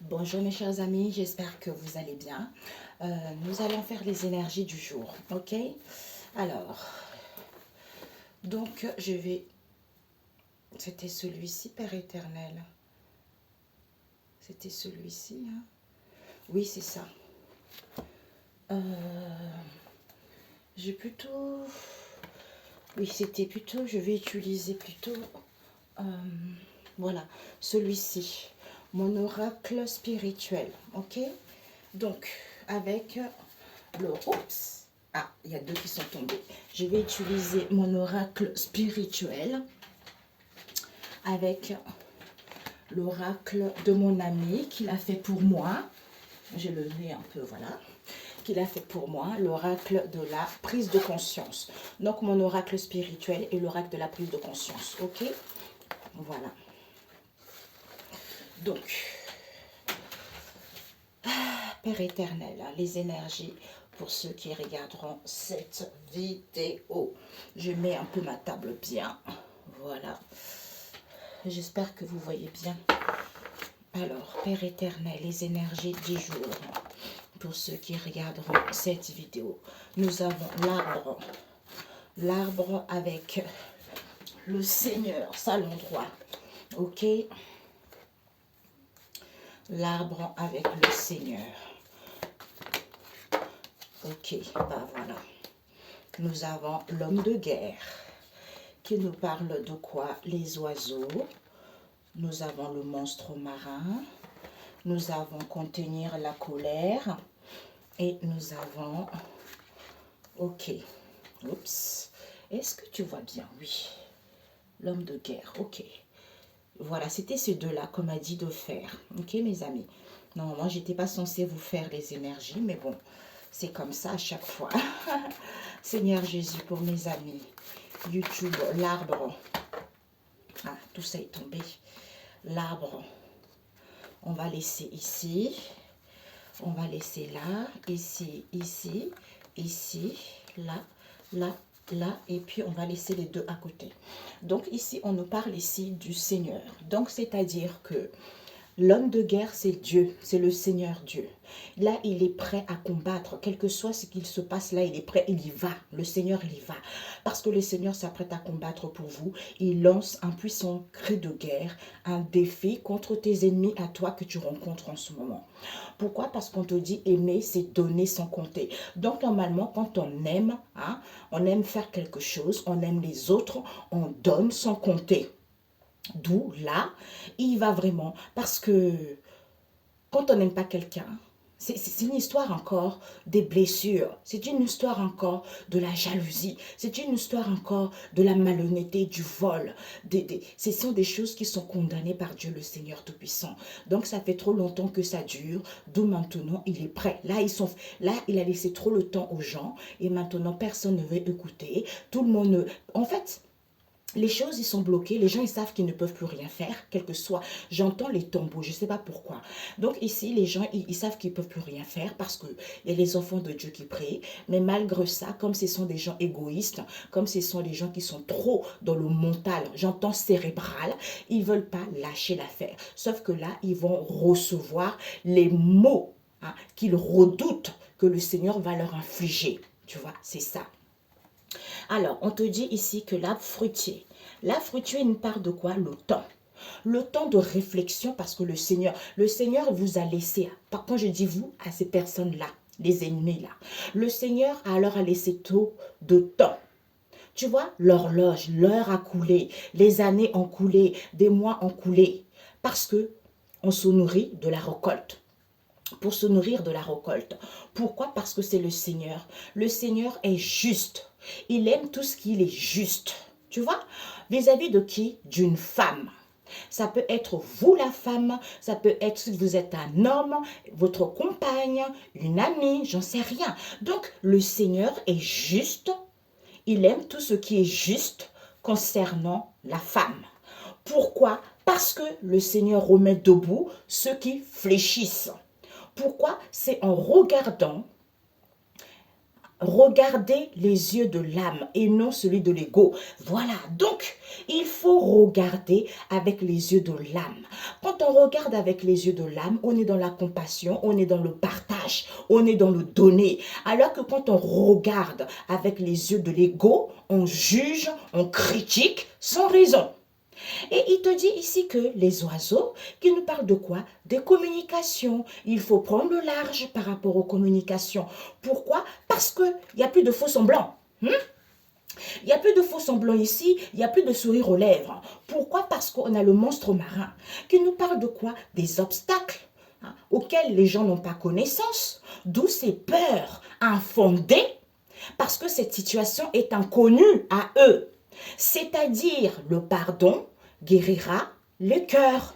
Bonjour mes chers amis, j'espère que vous allez bien. Nous allons faire les énergies du jour, ok? Alors, donc je vais... C'était celui-ci, Père éternel. C'était celui-ci, hein? Oui, c'est ça. J'ai plutôt... Oui, c'était plutôt... Je vais utiliser plutôt... voilà, celui-ci. Mon oracle spirituel, ok? Donc, avec le... Oups! Ah, il y a deux qui sont tombés. Je vais utiliser mon oracle spirituel avec l'oracle de mon ami qu'il a fait pour moi. J'ai levé un peu, voilà. Qu'il a fait pour moi, l'oracle de la prise de conscience. Donc, mon oracle spirituel et l'oracle de la prise de conscience, ok? Voilà. Donc, Père éternel, les énergies pour ceux qui regarderont cette vidéo. Je mets un peu ma table bien. Voilà. J'espère que vous voyez bien. Alors, Père éternel, les énergies du jour. Pour ceux qui regarderont cette vidéo, nous avons l'arbre. L'arbre avec le Seigneur, ça l'endroit. Ok? L'arbre avec le Seigneur. Ok, bah voilà. Nous avons l'homme de guerre qui nous parle de quoi? Les oiseaux. Nous avons le monstre marin. Nous avons contenir la colère. Et nous avons... Ok. Oups. Est-ce que tu vois bien? Oui. L'homme de guerre. Ok. Voilà, c'était ces deux-là qu'on m'a dit de faire. Ok, mes amis? Normalement, j'étais pas censée vous faire les énergies, mais bon, c'est comme ça à chaque fois. Seigneur Jésus, pour mes amis. YouTube, l'arbre. Ah, tout ça est tombé. L'arbre, on va laisser ici. On va laisser là, ici, ici, ici, là, là, là. Et puis, on va laisser les deux à côté. Donc, ici, on nous parle ici du Seigneur. Donc, c'est-à-dire que l'homme de guerre, c'est Dieu, c'est le Seigneur Dieu. Là, il est prêt à combattre, quel que soit ce qu'il se passe là, il est prêt, il y va. Le Seigneur, il y va. Parce que le Seigneur s'apprête à combattre pour vous. Il lance un puissant cri de guerre, un défi contre tes ennemis à toi que tu rencontres en ce moment. Pourquoi? Parce qu'on te dit aimer, c'est donner sans compter. Donc, normalement, quand on aime, hein, on aime faire quelque chose, on aime les autres, on donne sans compter. D'où là, il va vraiment, parce que quand on n'aime pas quelqu'un, c'est une histoire encore des blessures, c'est une histoire encore de la jalousie, c'est une histoire encore de la malhonnêteté, du vol. Ce sont des choses qui sont condamnées par Dieu le Seigneur Tout-Puissant. Donc ça fait trop longtemps que ça dure, d'où maintenant il est prêt. Là, il a laissé trop le temps aux gens et maintenant personne ne veut écouter. Tout le monde... En fait... Les choses, ils sont bloquées. Les gens, ils savent qu'ils ne peuvent plus rien faire, quel que soit. J'entends les tombeaux, je ne sais pas pourquoi. Donc ici, les gens, ils savent qu'ils ne peuvent plus rien faire parce qu'il y a les enfants de Dieu qui prient. Mais malgré ça, comme ce sont des gens égoïstes, comme ce sont des gens qui sont trop dans le mental, j'entends cérébral, ils ne veulent pas lâcher l'affaire. Sauf que là, ils vont recevoir les mots, hein, qu'ils redoutent que le Seigneur va leur infliger. Tu vois, c'est ça. Alors, on te dit ici que l'arbre fruitier nous parle de quoi? Le temps. Le temps de réflexion parce que le Seigneur vous a laissé, quand je dis vous, à ces personnes-là, les ennemis là, le Seigneur alors a laissé trop de temps. Tu vois, l'horloge, l'heure a coulé, les années ont coulé, des mois ont coulé parce que on se nourrit de la récolte. Pour se nourrir de la récolte. Pourquoi? Parce que c'est le Seigneur. Le Seigneur est juste. Il aime tout ce qui est juste. Tu vois? Vis-à-vis de qui? D'une femme. Ça peut être vous la femme, ça peut être si vous êtes un homme, votre compagne, une amie, j'en sais rien. Donc le Seigneur est juste. Il aime tout ce qui est juste concernant la femme. Pourquoi? Parce que le Seigneur remet debout ceux qui fléchissent. Pourquoi? C'est en regardant Regardez les yeux de l'âme et non celui de l'ego. Voilà, donc il faut regarder avec les yeux de l'âme. Quand on regarde avec les yeux de l'âme, on est dans la compassion, on est dans le partage, on est dans le donner. Alors que quand on regarde avec les yeux de l'ego, on juge, on critique sans raison. Et il te dit ici que les oiseaux, qui nous parlent de quoi? Des communications. Il faut prendre le large par rapport aux communications. Pourquoi? Parce qu'il n'y a plus de faux semblants. Il n'y a plus de faux semblants ici, il n'y a plus de sourire aux lèvres. Pourquoi? Parce qu'on a le monstre marin qui nous parle de quoi? Des obstacles auxquels les gens n'ont pas connaissance. D'où ces peurs infondées parce que cette situation est inconnue à eux. C'est-à-dire le pardon guérira le cœur.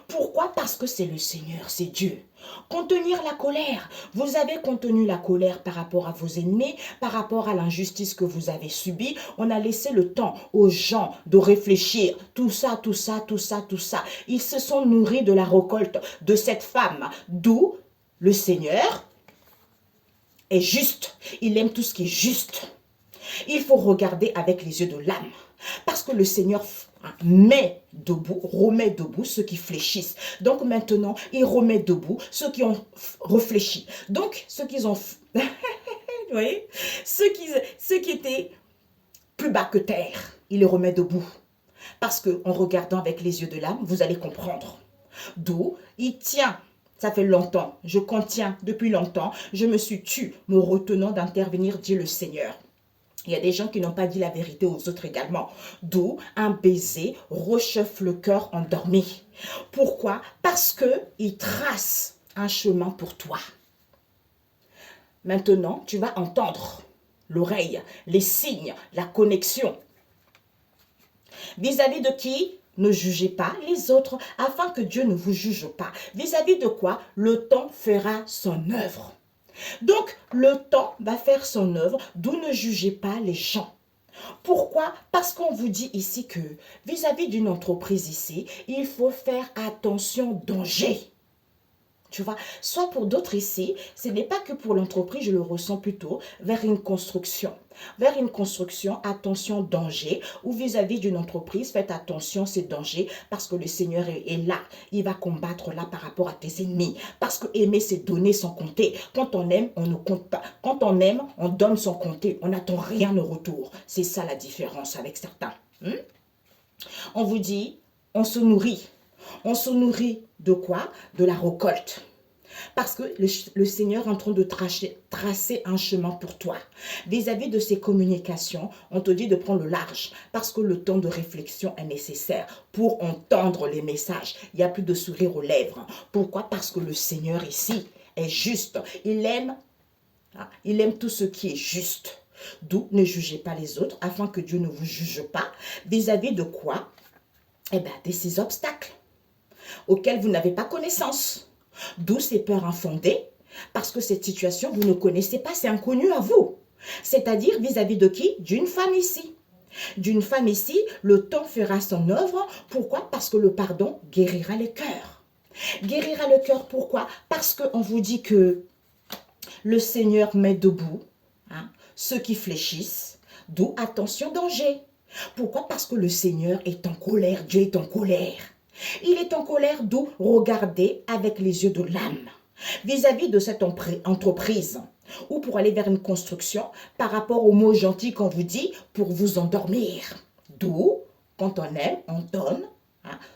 Pourquoi? Parce que c'est le Seigneur, c'est Dieu. Contenir la colère. Vous avez contenu la colère par rapport à vos ennemis, par rapport à l'injustice que vous avez subie. On a laissé le temps aux gens de réfléchir. Tout ça, tout ça, tout ça, tout ça. Ils se sont nourris de la récolte de cette femme. D'où le Seigneur est juste. Il aime tout ce qui est juste. Il faut regarder avec les yeux de l'âme. Parce que le Seigneur met debout, remet debout ceux qui fléchissent. Donc maintenant, il remet debout ceux qui ont réfléchi. Donc, ceux qui ont... Vous voyez, ceux qui étaient plus bas que terre, il les remet debout. Parce qu'en regardant avec les yeux de l'âme, vous allez comprendre. D'où il tient. Ça fait longtemps, je contiens depuis longtemps, je me suis tue, me retenant d'intervenir, dit le Seigneur. Il y a des gens qui n'ont pas dit la vérité aux autres également. D'où un baiser réchauffe le cœur endormi. Pourquoi? Parce qu'il trace un chemin pour toi. Maintenant, tu vas entendre l'oreille, les signes, la connexion. Vis-à-vis de qui? Ne jugez pas les autres afin que Dieu ne vous juge pas. Vis-à-vis de quoi? Le temps fera son œuvre. Donc, le temps va faire son œuvre, d'où ne jugez pas les gens. Pourquoi? Parce qu'on vous dit ici que vis-à-vis d'une entreprise ici, il faut faire attention, danger. Tu vois, soit pour d'autres ici, ce n'est pas que pour l'entreprise, je le ressens plutôt vers une construction. Vers une construction, attention, danger, ou vis-à-vis d'une entreprise, faites attention, c'est danger, parce que le Seigneur est là. Il va combattre là par rapport à tes ennemis. Parce que aimer, c'est donner sans compter. Quand on aime, on ne compte pas. Quand on aime, on donne sans compter. On n'attend rien au retour. C'est ça la différence avec certains. On vous dit, on se nourrit. On se nourrit de quoi? De la récolte. Parce que le Seigneur est en train de tracer un chemin pour toi. Vis-à-vis de ces communications, on te dit de prendre le large. Parce que le temps de réflexion est nécessaire pour entendre les messages. Il n'y a plus de sourire aux lèvres. Pourquoi? Parce que le Seigneur ici est juste. Il aime tout ce qui est juste. D'où ne jugez pas les autres afin que Dieu ne vous juge pas. Vis-à-vis de quoi? Eh bien, de ces obstacles auxquels vous n'avez pas connaissance. D'où ces peurs infondées, parce que cette situation, vous ne connaissez pas, c'est inconnu à vous. C'est-à-dire vis-à-vis de qui? D'une femme ici. D'une femme ici, le temps fera son œuvre. Pourquoi? Parce que le pardon guérira le cœur. Guérira le cœur, pourquoi? Parce qu'on vous dit que le Seigneur met debout ceux qui fléchissent, d'où attention, danger. Pourquoi? Parce que le Seigneur est en colère, Dieu est en colère. Il est en colère, d'où regarder avec les yeux de l'âme. Vis-à-vis de cette entreprise, ou pour aller vers une construction, par rapport aux mots gentils qu'on vous dit, pour vous endormir. D'où, quand on aime, on donne,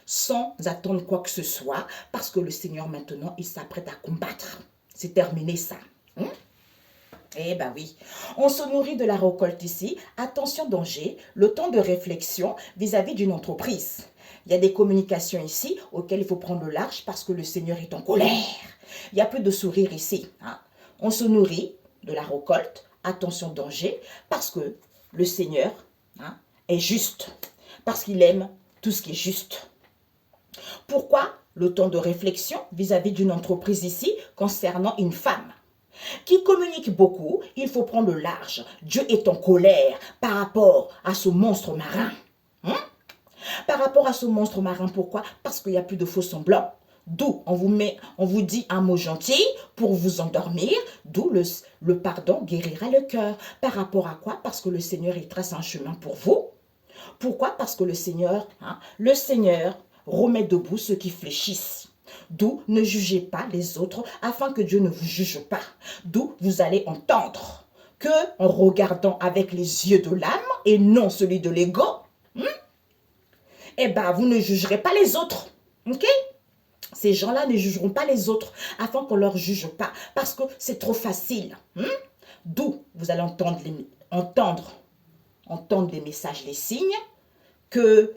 sans attendre quoi que ce soit, parce que le Seigneur maintenant, il s'apprête à combattre. C'est terminé ça. Eh bien oui, on se nourrit de la récolte ici. Attention, danger, le temps de réflexion vis-à-vis d'une entreprise. Il y a des communications ici auxquelles il faut prendre le large parce que le Seigneur est en colère. Il n'y a plus de sourire ici. On se nourrit de la récolte. Attention, danger, parce que le Seigneur est juste. Parce qu'il aime tout ce qui est juste. Pourquoi le temps de réflexion vis-à-vis d'une entreprise ici concernant une femme qui communique beaucoup, il faut prendre le large. Dieu est en colère par rapport à ce monstre marin. Par rapport à ce monstre marin, pourquoi? Parce qu'il n'y a plus de faux semblants. D'où on vous dit un mot gentil pour vous endormir, d'où le pardon guérira le cœur. Par rapport à quoi? Parce que le Seigneur, il trace un chemin pour vous. Pourquoi? Parce que le Seigneur remet debout ceux qui fléchissent. D'où ne jugez pas les autres afin que Dieu ne vous juge pas. D'où vous allez entendre que en regardant avec les yeux de l'âme et non celui de l'ego, eh ben vous ne jugerez pas les autres. Ok? Ces gens-là ne jugeront pas les autres afin qu'on ne leur juge pas parce que c'est trop facile. D'où vous allez entendre les messages, les signes que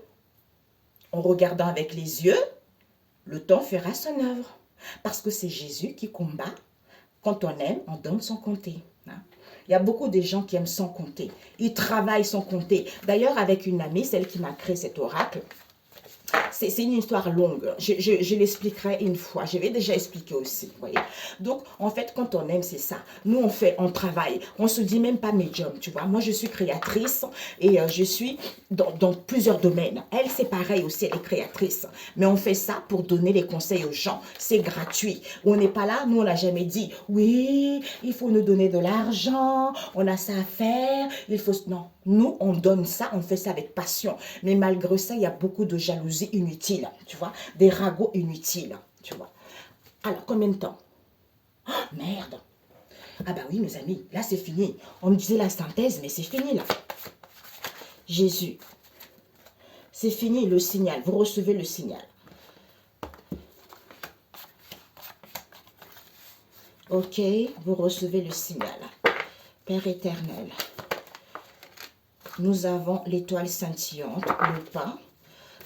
en regardant avec les yeux, le temps fera son œuvre. Parce que c'est Jésus qui combat. Quand on aime, on donne sans compter. Il y a beaucoup de gens qui aiment sans compter. Ils travaillent sans compter. D'ailleurs, avec une amie, celle qui m'a créé cet oracle, c'est une histoire longue. Je l'expliquerai une fois. Je vais déjà expliquer aussi. Voyez. Donc, en fait, quand on aime, c'est ça. Nous, on travaille. On ne se dit même pas médium, tu vois. Moi, je suis créatrice et je suis dans plusieurs domaines. Elle, c'est pareil aussi, elle est créatrice. Mais on fait ça pour donner les conseils aux gens. C'est gratuit. On n'est pas là, nous, on n'a jamais dit, oui, il faut nous donner de l'argent, on a ça à faire, il faut... Non, nous, on donne ça, on fait ça avec passion. Mais malgré ça, il y a beaucoup de jalousie inutile, tu vois, des ragots inutiles, tu vois. Alors, combien de temps? Oh, merde. Ah bah oui, mes amis, là, c'est fini. On me disait la synthèse, mais c'est fini, là. Jésus. C'est fini, le signal. Vous recevez le signal. Ok, vous recevez le signal. Père éternel, nous avons l'étoile scintillante, le pain.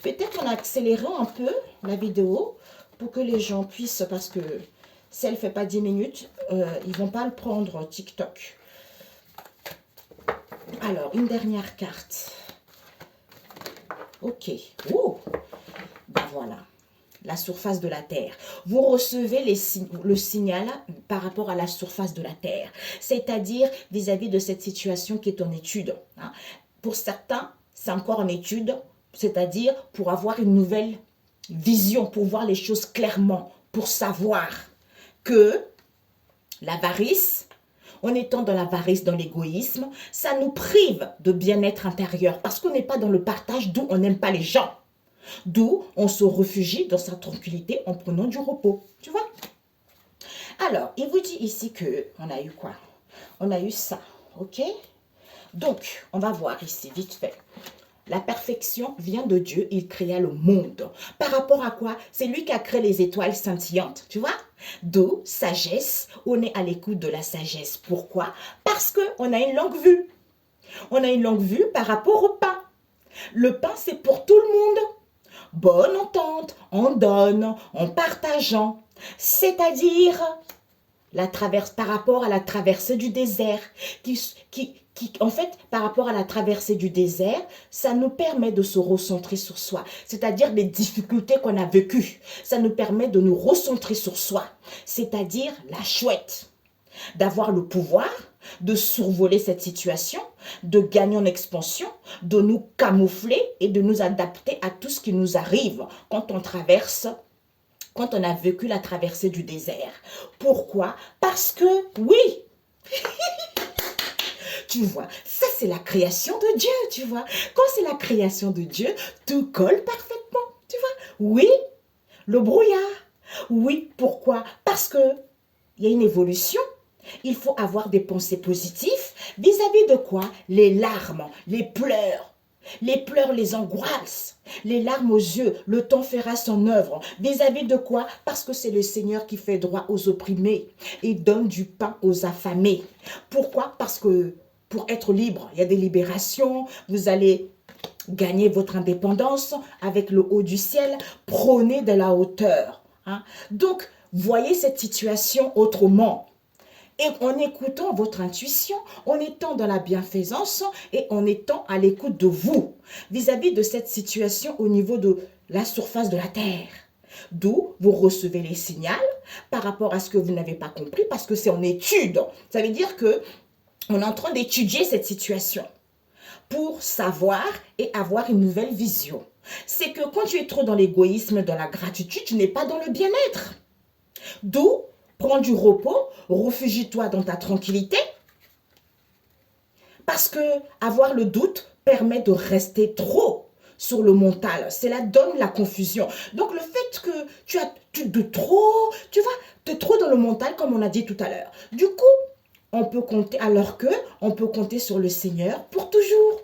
Peut-être on accélérera un peu la vidéo pour que les gens puissent, parce que si elle ne fait pas 10 minutes, ils ne vont pas le prendre TikTok. Alors, une dernière carte. Ok. Oh, ben voilà. La surface de la Terre. Vous recevez le signal par rapport à la surface de la Terre. C'est-à-dire vis-à-vis de cette situation qui est en étude. Pour certains, c'est encore en étude, c'est-à-dire pour avoir une nouvelle vision, pour voir les choses clairement, pour savoir que l'avarice, en étant dans l'avarice, dans l'égoïsme, ça nous prive de bien-être intérieur parce qu'on n'est pas dans le partage, d'où on n'aime pas les gens. D'où on se réfugie dans sa tranquillité en prenant du repos. Tu vois? Alors, il vous dit ici que on a eu quoi? On a eu ça, ok? Donc, on va voir ici, vite fait. La perfection vient de Dieu, il créa le monde. Par rapport à quoi? C'est lui qui a créé les étoiles scintillantes, tu vois? D'où sagesse, on est à l'écoute de la sagesse. Pourquoi? Parce qu'on a une longue vue. On a une longue vue par rapport au pain. Le pain, c'est pour tout le monde. Bonne entente, en donne, en partageant. C'est-à-dire par rapport à la traversée du désert, en fait, par rapport à la traversée du désert, ça nous permet de se recentrer sur soi. C'est-à-dire les difficultés qu'on a vécues. Ça nous permet de nous recentrer sur soi. C'est-à-dire la chouette. D'avoir le pouvoir de survoler cette situation, de gagner en expansion, de nous camoufler et de nous adapter à tout ce qui nous arrive quand on a vécu la traversée du désert. Pourquoi? Parce que, oui, tu vois, ça c'est la création de Dieu, tu vois. Quand c'est la création de Dieu, tout colle parfaitement, tu vois. Oui, le brouillard. Oui, pourquoi? Parce que il y a une évolution. Il faut avoir des pensées positives vis-à-vis de quoi? Les larmes, les pleurs, les angoisses, les larmes aux yeux. Le temps fera son œuvre. Vis-à-vis de quoi? Parce que c'est le Seigneur qui fait droit aux opprimés et donne du pain aux affamés. Pourquoi? Parce que pour être libre, il y a des libérations. Vous allez gagner votre indépendance avec le haut du ciel. Prônez de la hauteur. Donc, voyez cette situation autrement. Et en écoutant votre intuition, en étant dans la bienfaisance et en étant à l'écoute de vous, vis-à-vis de cette situation au niveau de la surface de la Terre. D'où vous recevez les signaux par rapport à ce que vous n'avez pas compris, parce que c'est en étude. Ça veut dire que on est en train d'étudier cette situation. pour savoir et avoir une nouvelle vision. C'est que quand tu es trop dans l'égoïsme, dans la gratitude, tu n'es pas dans le bien-être. D'où, prends du repos, réfugie-toi dans ta tranquillité. Parce que avoir le doute permet de rester trop sur le mental. Cela donne la confusion. Donc le fait que tu doutes trop, tu vois, tu es trop dans le mental comme on a dit tout à l'heure. Du coup, on peut compter, alors que on peut compter sur le Seigneur pour toujours.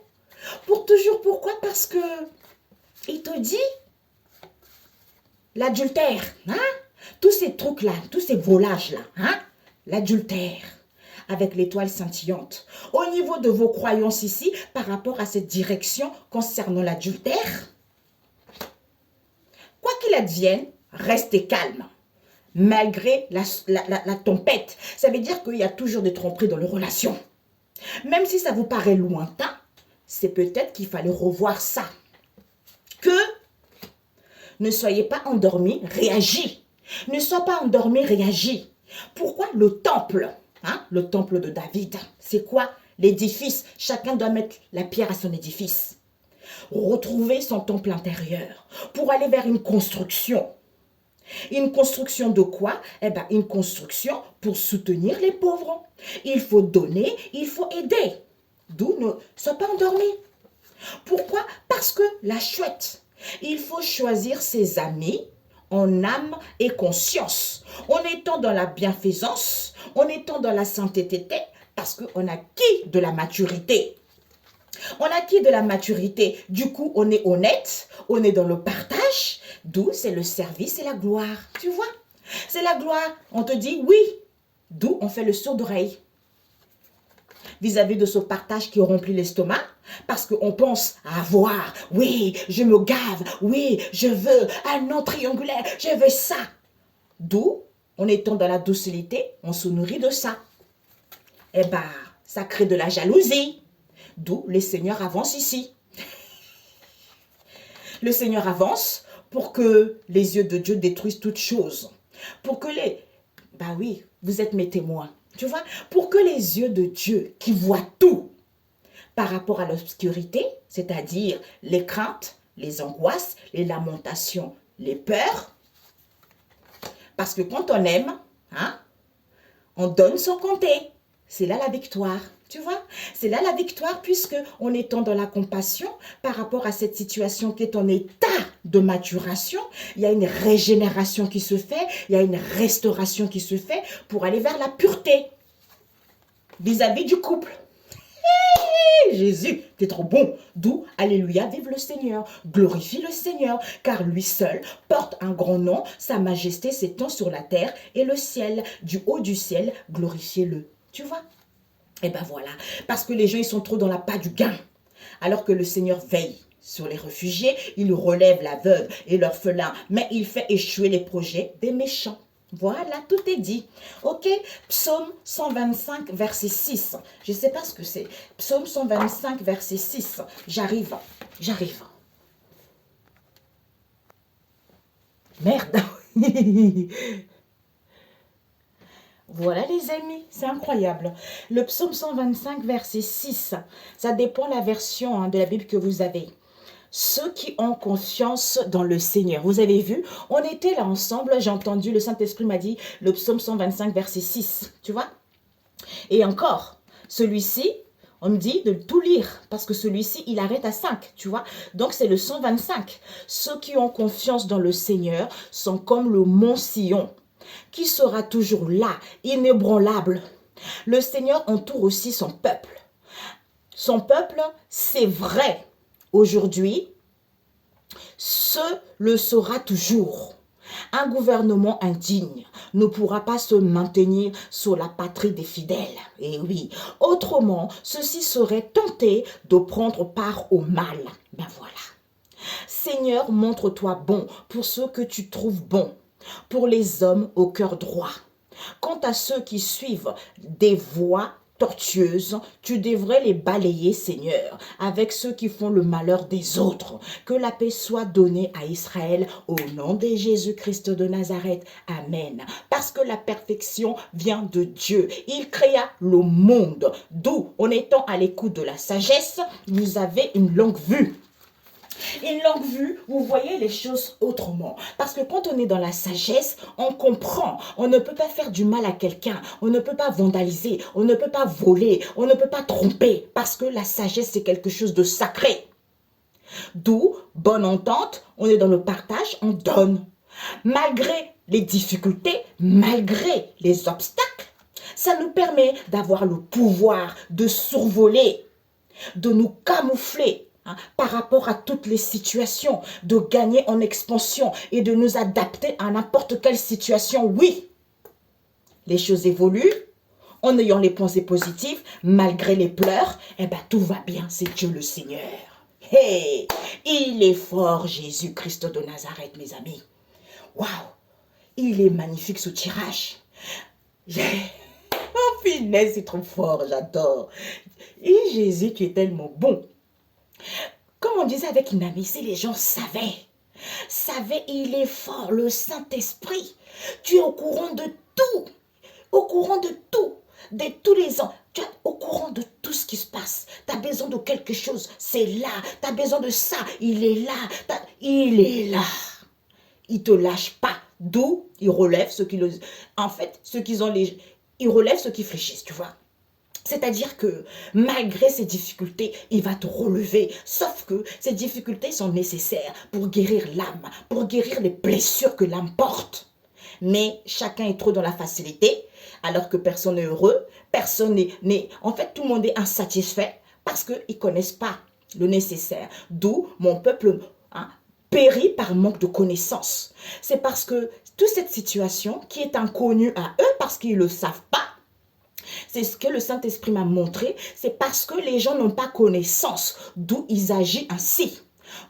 Pour toujours, pourquoi? Parce que il te dit l'adultère, hein? Tous ces trucs-là, tous ces volages-là, hein? L'adultère avec l'étoile scintillante. Au niveau de vos croyances ici, par rapport à cette direction concernant l'adultère, quoi qu'il advienne, restez calme. Malgré la tempête. Ça veut dire qu'il y a toujours des tromperies dans les relations. Même si ça vous paraît lointain, c'est peut-être qu'il fallait revoir ça. Que ne soyez pas endormis, réagis. Ne sois pas endormi, réagis. Pourquoi le temple? Hein? Le temple de David. C'est quoi? L'édifice. Chacun doit mettre la pierre à son édifice. Retrouver son temple intérieur pour aller vers une construction. Une construction de quoi? Eh bien, une construction pour soutenir les pauvres. Il faut donner, il faut aider. D'où ne sois pas endormi. Pourquoi? Parce que la chouette, il faut choisir ses amis en âme et conscience, en étant dans la bienfaisance, en étant dans la sainteté, parce qu'on a acquis de la maturité. On a acquis de la maturité, du coup on est honnête, on est dans le partage, d'où c'est le service et la gloire, tu vois. C'est la gloire, on te dit oui, d'où on fait le sourd d'oreille. Vis-à-vis de ce partage qui remplit l'estomac, parce qu'on pense à avoir, oui, je me gave, oui, je veux un nom triangulaire, je veux ça. D'où, en étant dans la docilité, on se nourrit de ça. Eh bien, ça crée de la jalousie. D'où les seigneurs avancent ici. Le Seigneur avance pour que les yeux de Dieu détruisent toutes choses. Pour que les... Bah oui, vous êtes mes témoins. Tu vois, pour que les yeux de Dieu qui voient tout par rapport à l'obscurité, c'est-à-dire les craintes, les angoisses, les lamentations, les peurs, parce que quand on aime, hein, on donne sans compter. C'est là la victoire. Tu vois, c'est là la victoire puisque en étant dans la compassion par rapport à cette situation qui est en état de maturation, il y a une régénération qui se fait, il y a une restauration qui se fait pour aller vers la pureté vis-à-vis du couple. Hey, Jésus, t'es trop bon. D'où, alléluia, vive le Seigneur, glorifie le Seigneur, car lui seul porte un grand nom, sa majesté s'étend sur la terre et le ciel. Du haut du ciel, glorifiez-le. Tu vois? Et ben voilà, parce que les gens, ils sont trop dans la pas du gain. Alors que le Seigneur veille sur les réfugiés, il relève la veuve et l'orphelin, mais il fait échouer les projets des méchants. Voilà, tout est dit. Ok, Psaume 125, verset 6. Je ne sais pas ce que c'est. Psaume 125, verset 6. J'arrive. Merde. Voilà les amis, c'est incroyable. Le psaume 125, verset 6, ça dépend de la version de la Bible que vous avez. Ceux qui ont confiance dans le Seigneur. Vous avez vu, on était là ensemble, j'ai entendu, le Saint-Esprit m'a dit le psaume 125, verset 6, tu vois. Et encore, celui-ci, on me dit de tout lire, parce que celui-ci, il arrête à 5, tu vois. Donc, c'est le 125. Ceux qui ont confiance dans le Seigneur sont comme le mont Sion, qui sera toujours là, inébranlable. Le Seigneur entoure aussi son peuple. Son peuple, c'est vrai. Aujourd'hui, ce le sera toujours. Un gouvernement indigne ne pourra pas se maintenir sur la patrie des fidèles. Et oui, autrement, ceux-ci seraient tentés de prendre part au mal. Ben voilà. Seigneur, montre-toi bon pour ceux que tu trouves bons, pour les hommes au cœur droit. Quant à ceux qui suivent des voies tortueuses, tu devrais les balayer, Seigneur, avec ceux qui font le malheur des autres. Que la paix soit donnée à Israël au nom de Jésus-Christ de Nazareth. Amen. Parce que la perfection vient de Dieu. Il créa le monde. D'où, en étant à l'écoute de la sagesse, vous avez une longue vue. Une longue vue, vous voyez les choses autrement. Parce que quand on est dans la sagesse, on comprend. On ne peut pas faire du mal à quelqu'un. On ne peut pas vandaliser. On ne peut pas voler. On ne peut pas tromper. Parce que la sagesse, c'est quelque chose de sacré. D'où, bonne entente, on est dans le partage, on donne. Malgré les difficultés, malgré les obstacles, ça nous permet d'avoir le pouvoir de survoler, de nous camoufler par rapport à toutes les situations, de gagner en expansion et de nous adapter à n'importe quelle situation. Oui, les choses évoluent en ayant les pensées positives, malgré les pleurs, eh bien tout va bien, c'est Dieu le Seigneur. Hey, il est fort Jésus-Christ de Nazareth, mes amis. Waouh, il est magnifique ce tirage. Oh, finesse, c'est trop fort, j'adore. Et Jésus, tu es tellement bon. Comme on disait avec une amie, si les gens savaient, il est fort, le Saint-Esprit. Tu es au courant de tout, au courant de tout, de tous les ans. Tu es au courant de tout ce qui se passe. Tu as besoin de quelque chose, c'est là. Tu as besoin de ça, il est là. Il est là. Il ne te lâche pas. D'où il relève ceux qui le... En fait, ceux qui ont les... Il relève ceux qui fléchissent, tu vois. C'est-à-dire que malgré ces difficultés, il va te relever. Sauf que ces difficultés sont nécessaires pour guérir l'âme, pour guérir les blessures que l'âme porte. Mais chacun est trop dans la facilité, alors que personne n'est heureux, personne n'est... En fait, tout le monde est insatisfait parce qu'ils ne connaissent pas le nécessaire. D'où mon peuple périt par manque de connaissances. C'est parce que toute cette situation qui est inconnue à eux, parce qu'ils ne le savent pas, c'est ce que le Saint-Esprit m'a montré, c'est parce que les gens n'ont pas connaissance, d'où ils agissent ainsi.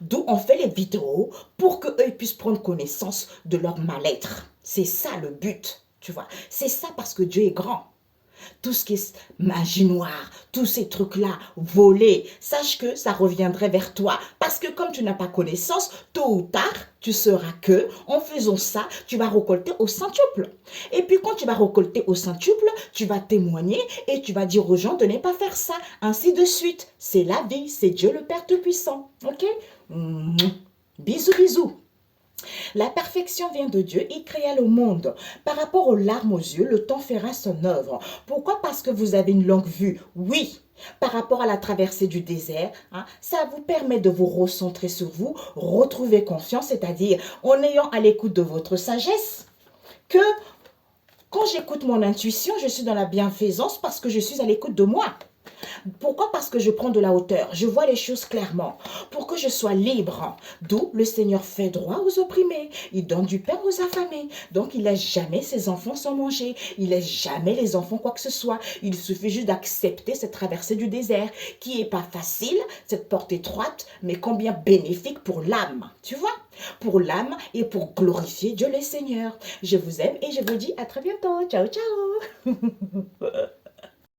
D'où on fait les vidéos pour qu'eux puissent prendre connaissance de leur mal-être. C'est ça le but, tu vois. C'est ça parce que Dieu est grand. Tout ce qui est magie noire, tous ces trucs-là, voler, sache que ça reviendrait vers toi. Parce que comme tu n'as pas connaissance, tôt ou tard, tu sauras que, en faisant ça, tu vas récolter au centuple. Et puis quand tu vas récolter au centuple, tu vas témoigner et tu vas dire aux gens de ne pas faire ça. Ainsi de suite. C'est la vie, c'est Dieu le Père Tout-Puissant. Ok? Bisous, bisous. La perfection vient de Dieu, il créa le monde. Par rapport aux larmes aux yeux, le temps fera son œuvre. Pourquoi? Parce que vous avez une longue vue. Oui, par rapport à la traversée du désert, ça vous permet de vous recentrer sur vous, retrouver confiance, c'est-à-dire en ayant à l'écoute de votre sagesse, que quand j'écoute mon intuition, je suis dans la bienfaisance parce que je suis à l'écoute de moi. Pourquoi? Parce que je prends de la hauteur, je vois les choses clairement, pour que je sois libre. D'où le Seigneur fait droit aux opprimés, il donne du pain aux affamés. Donc il ne laisse jamais ses enfants sans manger, il ne laisse jamais les enfants quoi que ce soit. Il suffit juste d'accepter cette traversée du désert, qui n'est pas facile, cette porte étroite, mais combien bénéfique pour l'âme, tu vois? Pour l'âme et pour glorifier Dieu le Seigneur. Je vous aime et je vous dis à très bientôt. Ciao, ciao.